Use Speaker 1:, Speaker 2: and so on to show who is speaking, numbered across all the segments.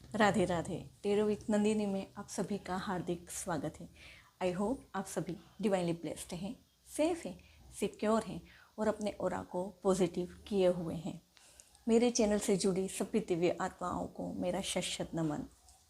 Speaker 1: Radhe Radhe. Tarot with Nandini में आप सभी का हार्दिक स्वागत है। आई होप आप सभी डिवाइनली ब्लेस्ड हैं, सेफ हैं, सिक्योर हैं और अपने ऑरा को पॉजिटिव किए हुए हैं। मेरे चैनल से जुड़ी सभी दिव्य आत्माओं को मेरा शत नमन।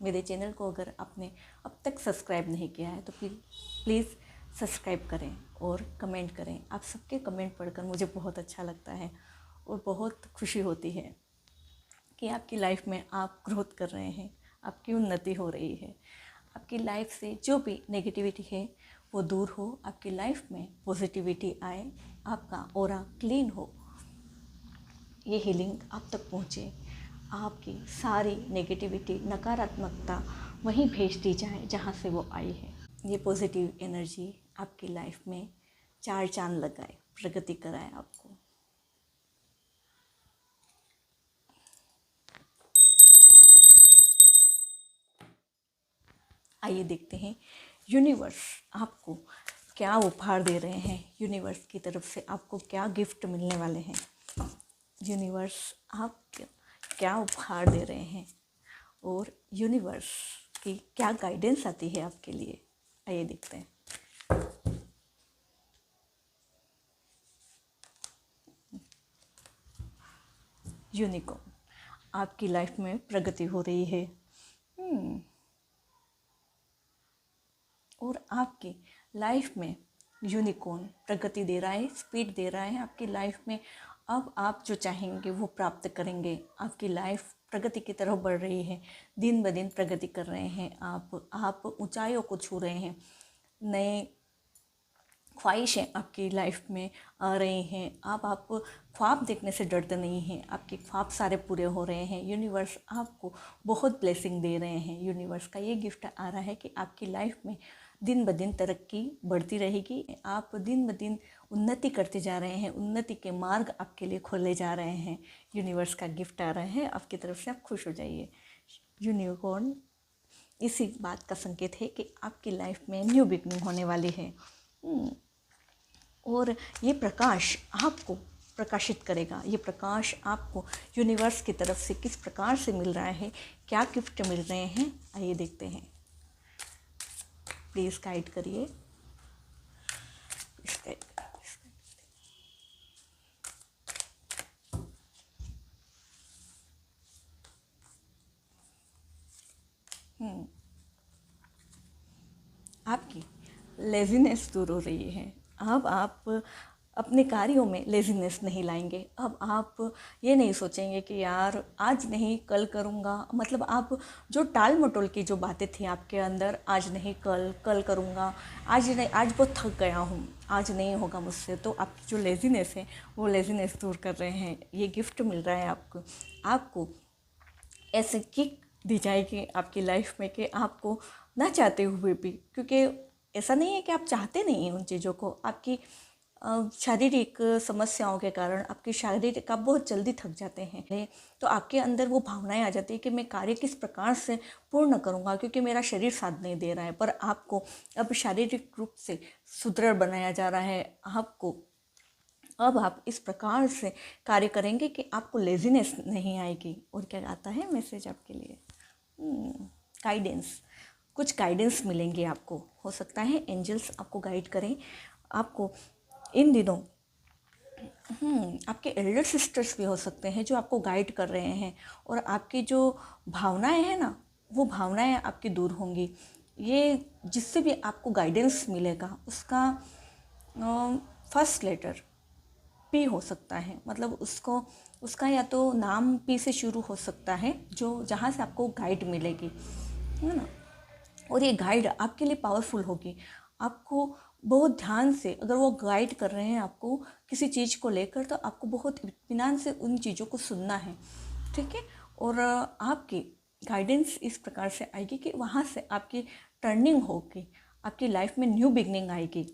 Speaker 1: मेरे चैनल को अगर आपने अब तक सब्सक्राइब नहीं किया है तो प्लीज़ सब्सक्राइब करें और कमेंट करें। आप सबके कमेंट पढ़कर मुझे बहुत अच्छा लगता है और बहुत खुशी होती है कि आपकी लाइफ में आप ग्रोथ कर रहे हैं, आपकी उन्नति हो रही है, आपकी लाइफ से जो भी नेगेटिविटी है वो दूर हो, आपकी लाइफ में पॉजिटिविटी आए, आपका ऑरा क्लीन हो, ये हीलिंग आप तक पहुँचे, आपकी सारी नेगेटिविटी नकारात्मकता वहीं भेज दी जाए जहाँ से वो आई है। ये पॉजिटिव एनर्जी आपकी लाइफ में चार चांद लगाए, प्रगति कराए आपको। आइए देखते हैं यूनिवर्स आपको क्या उपहार दे रहे हैं, यूनिवर्स की तरफ से आपको क्या गिफ्ट मिलने वाले हैं, यूनिवर्स आपको क्या उपहार दे रहे हैं और यूनिवर्स की क्या गाइडेंस आती है आपके लिए। आइए देखते हैं। यूनिकॉर्न, आपकी लाइफ में प्रगति हो रही है और आपकी लाइफ में यूनिकॉर्न प्रगति दे रहा है, स्पीड दे रहा है आपकी लाइफ में। अब आप जो चाहेंगे वो प्राप्त करेंगे। आपकी लाइफ प्रगति की तरफ बढ़ रही है, दिन ब दिन प्रगति कर रहे हैं आप ऊंचाइयों को छू रहे हैं। नए ख्वाहिशें आपकी लाइफ में आ रही हैं। आप ख्वाब देखने से डरते नहीं हैं, आपके ख्वाब सारे पूरे हो रहे हैं। यूनिवर्स आपको बहुत ब्लेसिंग दे रहे हैं। यूनिवर्स का ये गिफ्ट आ रहा है कि आपकी लाइफ में दिन ब दिन तरक्की बढ़ती रहेगी, आप दिन ब दिन उन्नति करते जा रहे हैं, उन्नति के मार्ग आपके लिए खोले जा रहे हैं। यूनिवर्स का गिफ्ट आ रहा है आपकी तरफ से, आप खुश हो जाइए। यूनिकॉर्न इसी बात का संकेत है कि आपकी लाइफ में न्यू बिगनिंग होने वाली है और ये प्रकाश आपको प्रकाशित करेगा। ये प्रकाश आपको यूनिवर्स की तरफ से किस प्रकार से मिल रहा है, क्या गिफ्ट मिल रहे हैं, आइए देखते हैं। प्लीज़ गाइड करिए। आपकी लेज़ीनेस दूर हो रही है। अब आप अपने कार्यों में लेज़ीनेस नहीं लाएंगे। अब आप ये नहीं सोचेंगे कि यार आज नहीं कल करूँगा। मतलब आप जो टाल मटोल की जो बातें थी आपके अंदर, आज नहीं कल करूँगा, आज नहीं, आज बहुत थक गया हूँ, आज नहीं होगा मुझसे, तो आपकी जो लेज़ीनेस है वो लेज़ीनेस दूर कर रहे हैं। ये गिफ्ट मिल रहा है आपको ऐसे किक दी जाएगी आपकी लाइफ में कि आपको ना चाहते हुए भी, क्योंकि ऐसा नहीं है कि आप चाहते नहीं हैं उन चीज़ों को, आपकी शारीरिक समस्याओं के कारण आपकी शारीरिक आप बहुत जल्दी थक जाते हैं, तो आपके अंदर वो भावनाएं आ जाती है कि मैं कार्य किस प्रकार से पूर्ण करूँगा क्योंकि मेरा शरीर साथ नहीं दे रहा है। पर आपको अब शारीरिक रूप से सुदृढ़ बनाया जा रहा है। आपको अब आप इस प्रकार से कार्य करेंगे कि आपको लेज़ीनेस नहीं आएगी। और क्या आता है मैसेज आपके लिए, गाइडेंस, कुछ गाइडेंस मिलेंगे आपको। हो सकता है एंजल्स आपको गाइड करें। आपको इन दिनों आपके एल्डर सिस्टर्स भी हो सकते हैं जो आपको गाइड कर रहे हैं और आपकी जो भावनाएं हैं ना, वो भावनाएं आपकी दूर होंगी। ये जिससे भी आपको गाइडेंस मिलेगा उसका फर्स्ट लेटर पी हो सकता है। मतलब उसका या तो नाम पी से शुरू हो सकता है, जो जहाँ से आपको गाइड मिलेगी, है ना। और ये गाइड आपके लिए पावरफुल होगी। आपको बहुत ध्यान से अगर वो गाइड कर रहे हैं आपको किसी चीज़ को लेकर, तो आपको बहुत इत्मीनान से उन चीज़ों को सुनना है, ठीक है। और आपकी गाइडेंस इस प्रकार से आएगी कि वहाँ से आपकी टर्निंग होगी, आपकी लाइफ में न्यू बिगनिंग आएगी।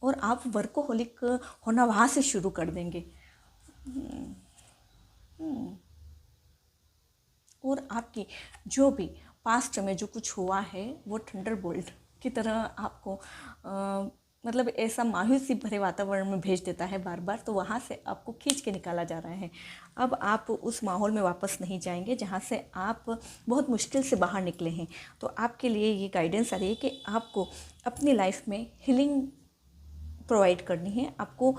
Speaker 1: और आप वर्कोहोलिक होना वहाँ से शुरू कर देंगे। और आपकी जो भी पास्ट में जो कुछ हुआ है वो थंडरबोल्ट की तरह आपको मतलब ऐसा मायूसी भरे वातावरण में भेज देता है बार बार, तो वहाँ से आपको खींच के निकाला जा रहा है। अब आप उस माहौल में वापस नहीं जाएंगे जहाँ से आप बहुत मुश्किल से बाहर निकले हैं। तो आपके लिए ये गाइडेंस आ रही है कि आपको अपनी लाइफ में हीलिंग प्रोवाइड करनी है, आपको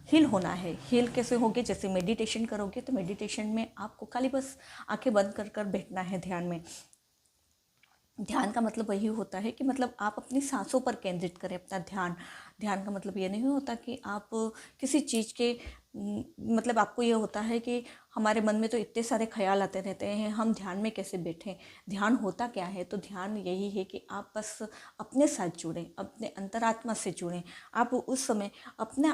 Speaker 1: हील होना है। हील कैसे होगे? जैसे मेडिटेशन करोगे तो मेडिटेशन में आपको खाली बस आंखें बंद कर कर बैठना है ध्यान में। ध्यान का मतलब वही होता है कि मतलब आप अपनी सांसों पर केंद्रित करें अपना ध्यान। ध्यान का मतलब ये नहीं होता कि आप किसी चीज़ के मतलब आपको ये होता है कि हमारे मन में तो इतने सारे ख्याल आते रहते हैं, हम ध्यान में कैसे बैठें। ध्यान होता क्या है? तो ध्यान यही है कि आप बस अपने साथ जुड़ें, अपने अंतरात्मा से जुड़ें। आप उस समय अपने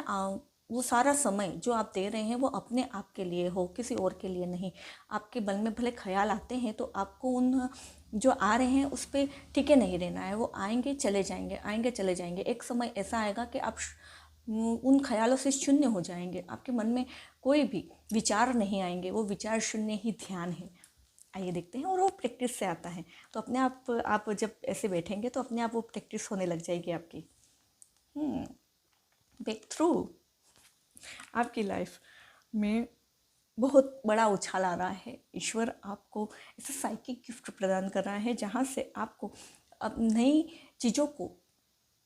Speaker 1: वो सारा समय जो आप दे रहे हैं वो अपने आप के लिए हो, किसी और के लिए नहीं। आपके मन में भले ख्याल आते हैं तो आपको उन जो आ रहे हैं उस पर टिके नहीं रहना है। वो आएंगे चले जाएंगे, आएंगे चले जाएंगे। एक समय ऐसा आएगा कि आप उन ख्यालों से शून्य हो जाएंगे, आपके मन में कोई भी विचार नहीं आएंगे। वो विचार शून्य ही ध्यान है। आइए देखते हैं, और वो प्रैक्टिस से आता है। तो अपने आप जब ऐसे बैठेंगे तो अपने आप वो प्रैक्टिस होने लग जाएगी आपकी। ब्रेक थ्रू आपकी लाइफ में बहुत बड़ा उछाल आ रहा है। ईश्वर आपको ऐसा साइकिक गिफ्ट प्रदान कर रहा है जहाँ से आपको अब नई चीज़ों को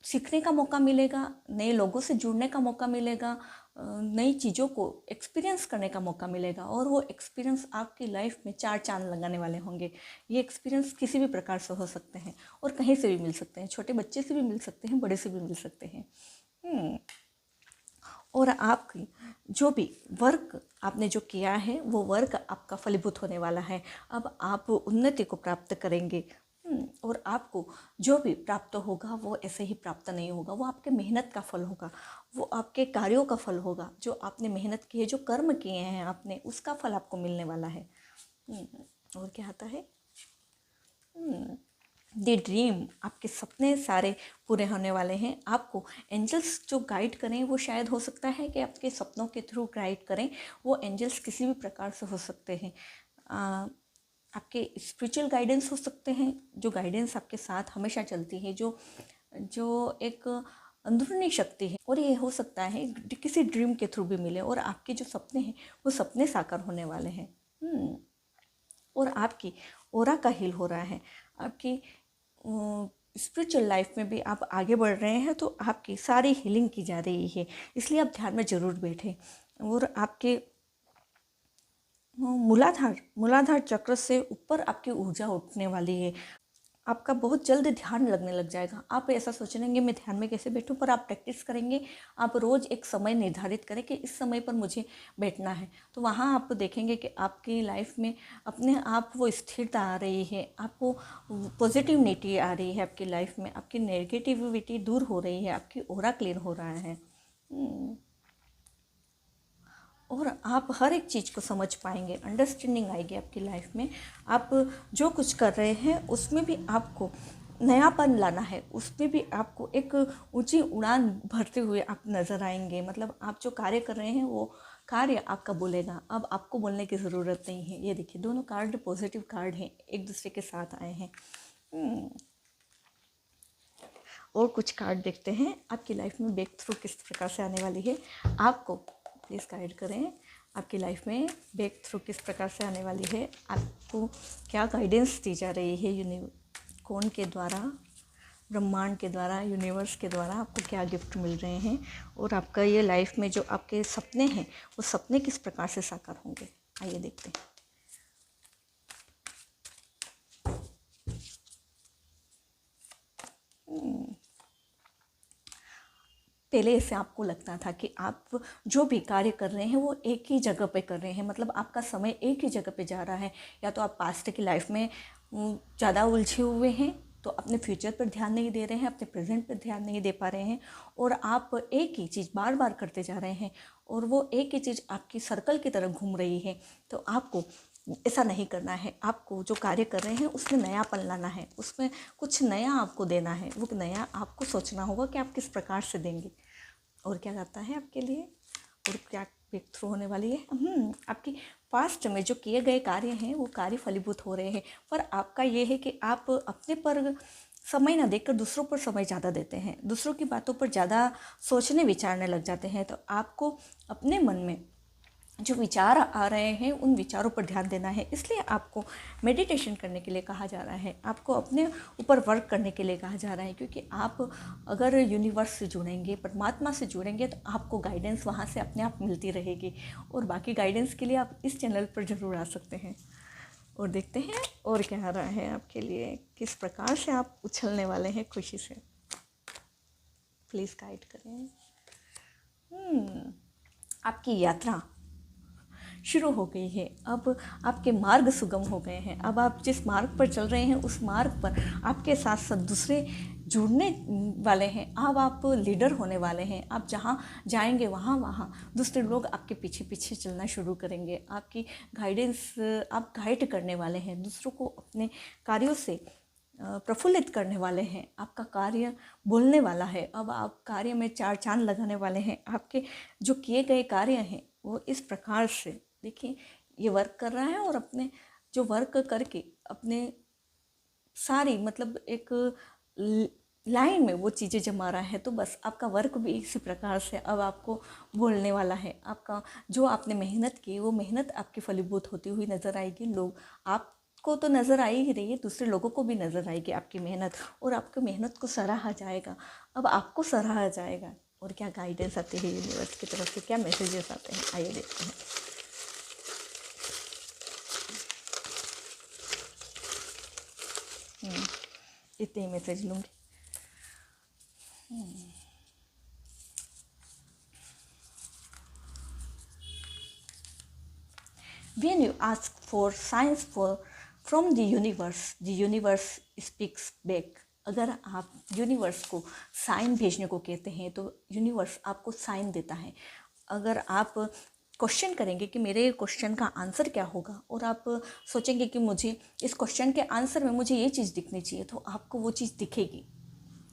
Speaker 1: सीखने का मौका मिलेगा, नए लोगों से जुड़ने का मौका मिलेगा, नई चीज़ों को एक्सपीरियंस करने का मौका मिलेगा। और वो एक्सपीरियंस आपकी लाइफ में 4 चांद लगाने वाले होंगे। ये एक्सपीरियंस किसी भी प्रकार से हो सकते हैं और कहीं से भी मिल सकते हैं। छोटे बच्चे से भी मिल सकते हैं, बड़े से भी मिल सकते हैं। और आपकी जो भी वर्क आपने जो किया है वो वर्क आपका फलीभूत होने वाला है। अब आप उन्नति को प्राप्त करेंगे। और आपको जो भी प्राप्त होगा वो ऐसे ही प्राप्त नहीं होगा, वो आपके मेहनत का फल होगा, वो आपके कार्यों का फल होगा। जो आपने मेहनत की है, जो कर्म किए हैं आपने, उसका फल आपको मिलने वाला है। और क्या आता है? द ड्रीम, आपके सपने सारे पूरे होने वाले हैं। आपको एंजल्स जो गाइड करें, वो शायद हो सकता है कि आपके सपनों के थ्रू गाइड करें। वो एंजल्स किसी भी प्रकार से हो सकते हैं। आपके स्पिरिचुअल गाइडेंस हो सकते हैं, जो गाइडेंस आपके साथ हमेशा चलती है, जो एक अंदरूनी शक्ति है। और ये हो सकता है किसी ड्रीम के थ्रू भी मिले और आपके जो सपने हैं वो सपने साकार होने वाले हैं। और आपकी ओरा का हील हो रहा है। आपकी स्पिरिचुअल लाइफ में भी आप आगे बढ़ रहे हैं तो आपकी सारी हीलिंग की जा रही है। इसलिए आप ध्यान में ज़रूर बैठें। और आपके मूलाधार चक्र से ऊपर आपकी ऊर्जा उठने वाली है। आपका बहुत जल्द ध्यान लगने लग जाएगा। आप ऐसा सोचेंगे मैं ध्यान में कैसे बैठूं, पर आप प्रैक्टिस करेंगे। आप रोज़ एक समय निर्धारित करें कि इस समय पर मुझे बैठना है, तो वहाँ आप देखेंगे कि आपकी लाइफ में अपने आप वो स्थिरता आ रही है, आपको पॉजिटिविटी आ रही है आपकी लाइफ में, आपकी नेगेटिविटी दूर हो रही है, आपकी ओरा क्लियर हो रहा है। और आप हर एक चीज़ को समझ पाएंगे, अंडरस्टैंडिंग आएगी आपकी लाइफ में। आप जो कुछ कर रहे हैं उसमें भी आपको नयापन लाना है, उसमें भी आपको एक ऊंची उड़ान भरते हुए आप नज़र आएंगे। मतलब आप जो कार्य कर रहे हैं वो कार्य आपका बोलेगा, अब आपको बोलने की ज़रूरत नहीं है। ये देखिए, दोनों कार्ड पॉजिटिव कार्ड हैं, एक दूसरे के साथ आए हैं। और कुछ कार्ड देखते हैं आपकी लाइफ में ब्रेक थ्रू किस प्रकार से आने वाली है। आपको प्लीज़ गाइड करें, आपकी लाइफ में ब्रेक थ्रू किस प्रकार से आने वाली है। आपको क्या गाइडेंस दी जा रही है कौन के द्वारा, ब्रह्मांड के द्वारा, यूनिवर्स के द्वारा आपको क्या गिफ्ट मिल रहे हैं। और आपका ये लाइफ में जो आपके सपने हैं वो सपने किस प्रकार से साकार होंगे। आइए देखते हैं। पहले से आपको लगता था कि आप जो भी कार्य कर रहे हैं वो एक ही जगह पे कर रहे हैं, मतलब आपका समय एक ही जगह पे जा रहा है। या तो आप पास्ट की लाइफ में ज़्यादा उलझे हुए हैं तो अपने फ्यूचर पर ध्यान नहीं दे रहे हैं, अपने प्रेजेंट पर ध्यान नहीं दे पा रहे हैं, और आप एक ही चीज़ बार बार करते जा रहे हैं और वो एक ही चीज़ आपकी सर्कल की तरह घूम रही है। तो आपको ऐसा नहीं करना है। आपको जो कार्य कर रहे हैं उसमें नयापन लाना है, उसमें कुछ नया आपको देना है। वो नया आपको सोचना होगा कि आप किस प्रकार से देंगे। और क्या जाता है आपके लिए, और क्या ब्रेक थ्रू होने वाली है। आपकी पास्ट में जो किए गए कार्य हैं वो कार्य फलीभूत हो रहे हैं, पर आपका ये है कि आप अपने पर समय ना देखकर दूसरों पर समय ज़्यादा देते हैं, दूसरों की बातों पर ज़्यादा सोचने विचारने लग जाते हैं। तो आपको अपने मन में जो विचार आ रहे हैं उन विचारों पर ध्यान देना है। इसलिए आपको मेडिटेशन करने के लिए कहा जा रहा है, आपको अपने ऊपर वर्क करने के लिए कहा जा रहा है, क्योंकि आप अगर यूनिवर्स से जुड़ेंगे, परमात्मा से जुड़ेंगे, तो आपको गाइडेंस वहाँ से अपने आप मिलती रहेगी। और बाकी गाइडेंस के लिए आप इस चैनल पर ज़रूर आ सकते हैं। और देखते हैं और क्या आ रहा है आपके लिए, किस प्रकार से आप उछलने वाले हैं खुशी से। प्लीज़ गाइड करें। आपकी यात्रा शुरू हो गई है। अब आपके मार्ग सुगम हो गए हैं। अब आप जिस मार्ग पर चल रहे हैं उस मार्ग पर आपके साथ साथ दूसरे जुड़ने वाले हैं। अब आप लीडर होने वाले हैं। आप जहाँ जाएंगे वहाँ वहाँ दूसरे लोग आपके पीछे पीछे चलना शुरू करेंगे। आपकी गाइडेंस, आप गाइड करने वाले हैं, दूसरों को अपने कार्यों से प्रफुल्लित करने वाले हैं। आपका कार्य बोलने वाला है। अब आप कार्य में चार चांद लगाने वाले हैं। आपके जो किए गए कार्य हैं वो इस प्रकार से, देखिए ये वर्क कर रहा है और अपने जो वर्क करके अपने सारी मतलब एक लाइन में वो चीज़ें जमा रहा है। तो बस आपका वर्क भी इसी प्रकार से अब आपको बोलने वाला है। आपका जो आपने मेहनत की वो मेहनत आपकी फलीभूत होती हुई नज़र आएगी। लोग आपको तो नज़र आ ही रही है, दूसरे लोगों को भी नज़र आएगी आपकी मेहनत, और आपकी मेहनत को सराहा जाएगा। अब आपको सराहा जाएगा। और क्या गाइडेंस आती है यूनिवर्स की तरफ से, क्या मैसेजेस आते हैं, आइए देखते हैं। इतने मैसेज लूँगी। When you ask for signs from the universe speaks back. अगर आप यूनिवर्स को साइन भेजने को कहते हैं तो यूनिवर्स आपको साइन देता है। अगर आप क्वेश्चन करेंगे कि मेरे क्वेश्चन का आंसर क्या होगा, और आप सोचेंगे कि मुझे इस क्वेश्चन के आंसर में मुझे ये चीज़ दिखनी चाहिए, तो आपको वो चीज़ दिखेगी।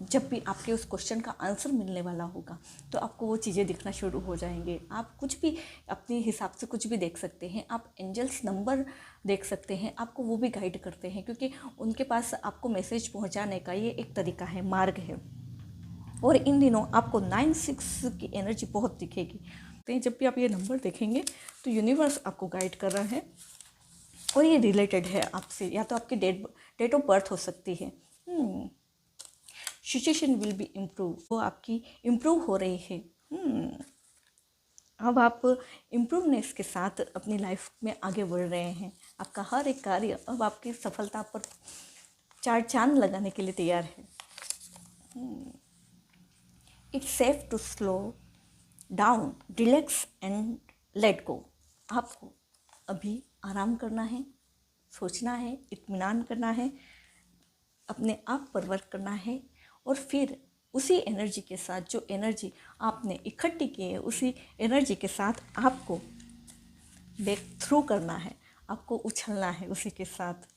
Speaker 1: जब भी आपके उस क्वेश्चन का आंसर मिलने वाला होगा तो आपको वो चीज़ें दिखना शुरू हो जाएंगे। आप कुछ भी अपने हिसाब से कुछ भी देख सकते हैं। आप एंजल्स नंबर देख सकते हैं, आपको वो भी गाइड करते हैं, क्योंकि उनके पास आपको मैसेज पहुंचाने का ये एक तरीका है, मार्ग है। और इन दिनों आपको 96 की एनर्जी बहुत दिखेगी। तो जब भी आप ये नंबर देखेंगे तो यूनिवर्स आपको गाइड कर रहा है, और ये रिलेटेड है आपसे, या तो आपकी डेट ऑफ बर्थ हो सकती है। सिचुएशन विल बी इम्प्रूव, वो आपकी इम्प्रूव हो रही है। अब आप इम्प्रूवनेस के साथ अपनी लाइफ में आगे बढ़ रहे हैं। आपका हर एक कार्य अब आपकी सफलता पर चार चांद लगाने के लिए तैयार है। It's safe to slow down, relax and let go. आपको अभी आराम करना है, सोचना है, इत्मीनान करना है, अपने आप पर वर्क करना है, और फिर उसी एनर्जी के साथ, जो एनर्जी आपने इकट्ठी की है, उसी एनर्जी के साथ आपको ब्रेक थ्रू करना है, आपको उछलना है उसी के साथ।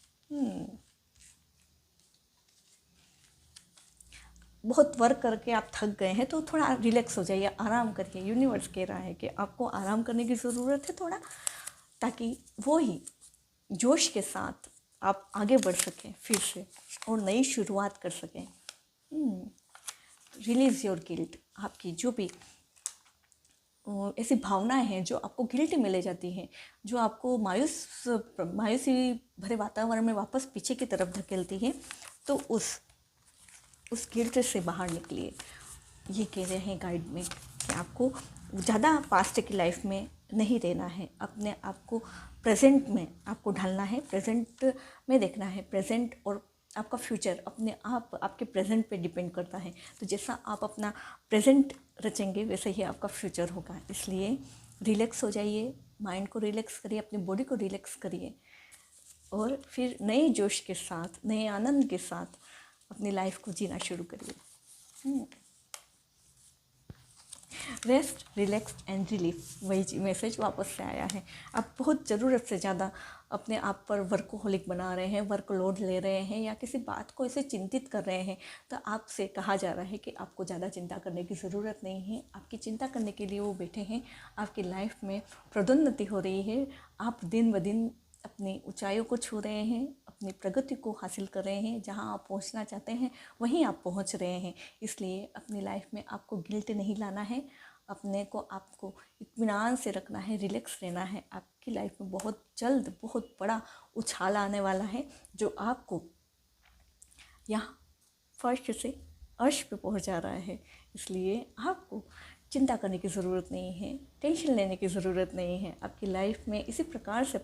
Speaker 1: बहुत वर्क करके आप थक गए हैं तो थोड़ा रिलैक्स हो जाइए, आराम करिए। यूनिवर्स कह रहा है कि आपको आराम करने की ज़रूरत है थोड़ा, ताकि वो ही जोश के साथ आप आगे बढ़ सकें फिर से और नई शुरुआत कर सकें। Release your guilt. आपकी जो भी ऐसी भावनाएं हैं जो आपको गिल्ट में ले जाती हैं, जो आपको मायूसी भरे वातावरण में वापस पीछे की तरफ धकेलती हैं, तो उस गिल्ट से बाहर निकलिए। ये कह रहे हैं गाइड में कि आपको ज़्यादा पास्ट की लाइफ में नहीं रहना है, अपने आप को प्रेजेंट में आपको ढलना है, प्रेजेंट में देखना है। प्रेजेंट और आपका फ्यूचर अपने आप आपके प्रेजेंट पे डिपेंड करता है। तो जैसा आप अपना प्रेजेंट रचेंगे वैसे ही आपका फ्यूचर होगा। इसलिए रिलैक्स हो जाइए, माइंड को रिलैक्स करिए, अपनी बॉडी को रिलैक्स करिए, और फिर नए जोश के साथ, नए आनंद के साथ अपनी लाइफ को जीना शुरू करिए। रेस्ट, रिलैक्स एंड रिलीफ, वही मैसेज वापस से आया है। आप बहुत ज़रूरत से ज़्यादा अपने आप पर वर्कोहोलिक बना रहे हैं, वर्कलोड ले रहे हैं, या किसी बात को ऐसे चिंतित कर रहे हैं, तो आपसे कहा जा रहा है कि आपको ज़्यादा चिंता करने की ज़रूरत नहीं है। आपकी चिंता करने के लिए वो बैठे हैं। आपकी लाइफ में प्रोन्नति हो रही है। आप दिन ब दिन अपनी ऊंचाइयों को छू रहे हैं, अपनी प्रगति को हासिल कर रहे हैं। जहाँ आप पहुँचना चाहते हैं वहीं आप पहुँच रहे हैं। इसलिए अपनी लाइफ में आपको गिल्ट नहीं लाना है, अपने को आपको इत्मीनान से रखना है, रिलैक्स रहना है। आपकी लाइफ में बहुत जल्द बहुत बड़ा उछाल आने वाला है जो आपको यहाँ फर्श से अर्श पे पहुँचा रहा है। इसलिए आपको चिंता करने की ज़रूरत नहीं है, टेंशन लेने की ज़रूरत नहीं है। आपकी लाइफ में इसी प्रकार से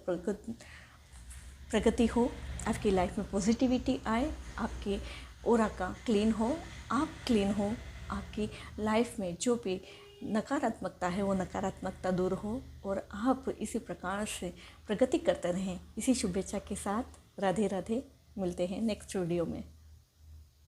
Speaker 1: प्रगति हो, आपकी लाइफ में पॉजिटिविटी आए, आपके ऑरा का क्लीन हो, आप क्लीन हो, आपकी लाइफ में जो भी नकारात्मकता है वो नकारात्मकता दूर हो और आप इसी प्रकार से प्रगति करते रहें। इसी शुभेच्छा के साथ राधे राधे। मिलते हैं नेक्स्ट वीडियो में।